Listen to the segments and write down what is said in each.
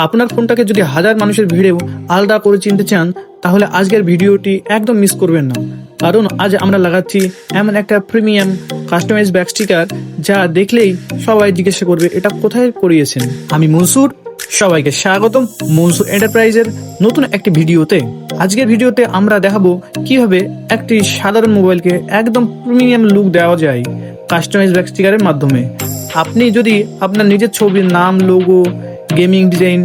আপনার ফোনটাকে যদি হাজার মানুষের ভিড়েও আলাদা করে চিনতে চান তাহলে আজকের ভিডিওটি একদম মিস করবেন না, কারণ আজ আমরা লাগাচ্ছি এমন একটা প্রিমিয়াম কাস্টমাইজ ব্যাক স্টিকার যা দেখলেই সবাই জিজ্ঞাসা করবে এটা কোথায় করিয়েছেন। আমি মনসুর, সবাইকে স্বাগতম মনসুর এন্টারপ্রাইজের নতুন একটি ভিডিওতে। আজকের ভিডিওতে আমরা দেখাবো কিভাবে একটি সাধারণ মোবাইলকে একদম প্রিমিয়াম লুক দেওয়া যায় কাস্টমাইজ ব্যাক স্টিকারের মাধ্যমে। আপনি যদি আপনার নিজের ছবির নাম, logo, gaming design,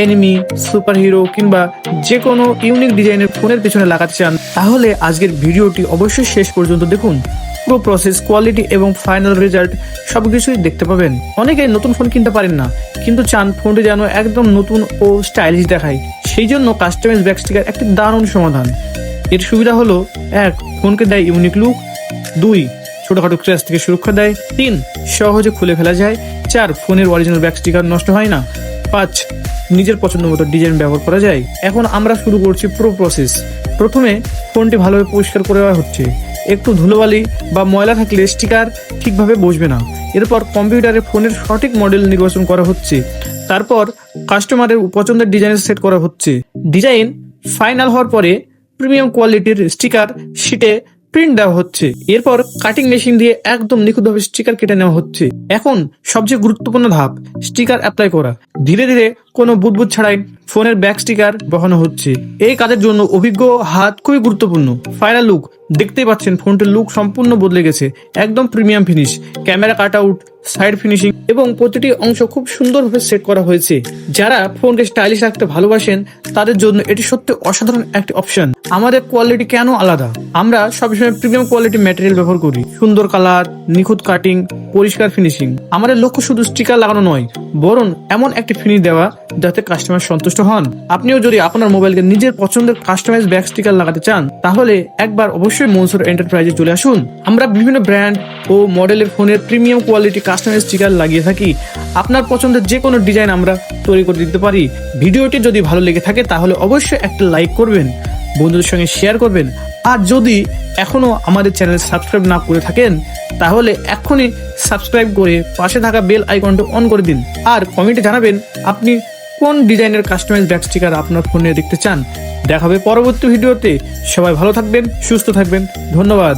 enemy, super hero কিংবা যে কোনো ইউনিক ডিজাইনের ফোনের পিছনে লাগাতে চান তাহলে আজকের ভিডিওটি অবশ্যই শেষ পর্যন্ত দেখুন। পুরো প্রসেস, কোয়ালিটি এবং ফাইনাল রেজাল্ট সবকিছুই দেখতে পাবেন। অনেকে নতুন ফোন কিনতে পারেন না কিন্তু চান ফোনটি যেন একদম নতুন ও স্টাইলিশ দেখায়, সেই জন্য কাস্টমাইজ ব্যাক স্টিকার একটি দারুণ সমাধান। এর সুবিধা হলো 1. ফোনকে দেয় ইউনিক লুক, 2. ছোটখাটো ক্র্যাশ থেকে সুরক্ষা দেয়, 3. সহজে খুলে ফেলা যায়, 4. ফোনের অরিজিনাল ব্যাক স্টিকার নষ্ট হয় না, 5. নিজের পছন্দ মতো ডিজাইন ব্যবহার করা যায়। এখন আমরা শুরু করছি পুরো প্রসেস। প্রথমে ফোনটি ভালোভাবে পরিষ্কার করে দেওয়া হচ্ছে। একটু ধুলোবালি বা ময়লা থাকলে স্টিকার ঠিকভাবে বসবে না। এরপর কম্পিউটারে ফোনের সঠিক মডেল নির্বাচন করা হচ্ছে। তারপর কাস্টমারের পছন্দের ডিজাইন সেট করা হচ্ছে। ডিজাইন ফাইনাল হওয়ার পরে প্রিমিয়াম কোয়ালিটির স্টিকার শিটে প্রিন্ট দেওয়া হচ্ছে। এরপর কাটিং মেশিন দিয়ে একদম নিখুঁতভাবে স্টিকার কেটে নেওয়া হচ্ছে। এখন সবচেয়ে গুরুত্বপূর্ণ ধাপ, স্টিকার অ্যাপ্লাই করা। ধীরে ধীরে কোনো বুদবুদ ছাড়াই ফোনের ব্যাক স্টিকার বসানো হচ্ছে। এই কাজের জন্য অভিজ্ঞ হাত খুবই গুরুত্বপূর্ণ। ফাইনাল লুক দেখতেই পাচ্ছেন, ফোনটির লুক সম্পূর্ণ বদলে গেছে। একদম premium finish, camera cut out, side finishing এবং প্রতিটি অংশ খুব সুন্দরভাবে সেট করা হয়েছে। যারা ফোনকে স্টাইলিশ রাখতে ভালোবাসেন তাদের জন্য এটি সত্যি অসাধারণ একটি অপশন। আমাদের কোয়ালিটি কেন আলাদা? আমরা সবসময় প্রিমিয়াম কোয়ালিটি ম্যাটেরিয়াল ব্যবহার করি। সুন্দর কালার, নিখুঁত কাটিং, পরিষ্কার ফিনিশিং। আমাদের লক্ষ্য শুধু স্টিকার লাগানো নয়, বরং এমন একটি ফিনিশ দেওয়া যাতে কাস্টমার সন্তুষ্ট হন। আপনিও যদি আপনার মোবাইলকে নিজের পছন্দের কাস্টমাইজ ব্যাক স্টিকার লাগাতে চান তাহলে একবার অবশ্যই মনসুর এন্টারপ্রাইজে চলে আসুন। আমরা বিভিন্ন ব্র্যান্ড ও মডেলের ফোনের প্রিমিয়াম কোয়ালিটি কাস্টমাইজ স্টিকার লাগিয়ে থাকি। আপনার পছন্দের যে কোনো ডিজাইন আমরা তৈরি করে দিতে পারি। ভিডিওটি যদি ভালো লেগে থাকে তাহলে অবশ্যই একটা লাইক করবেন, বন্ধুদের সঙ্গে শেয়ার করবেন। আর যদি এখনো আমাদের চ্যানেল সাবস্ক্রাইব না করে থাকেন তাহলে এখনই সাবস্ক্রাইব করে পাশে থাকা বেল আইকনটা অন করে দিন। আর কমেন্টে জানাবেন আপনি কোন ডিজাইনের কাস্টমাইজ ব্যাক স্টিকার আপনার ফোনে দেখতে চান। দেখা হবে পরবর্তী ভিডিওতে। সবাই ভালো থাকবেন, সুস্থ থাকবেন। ধন্যবাদ।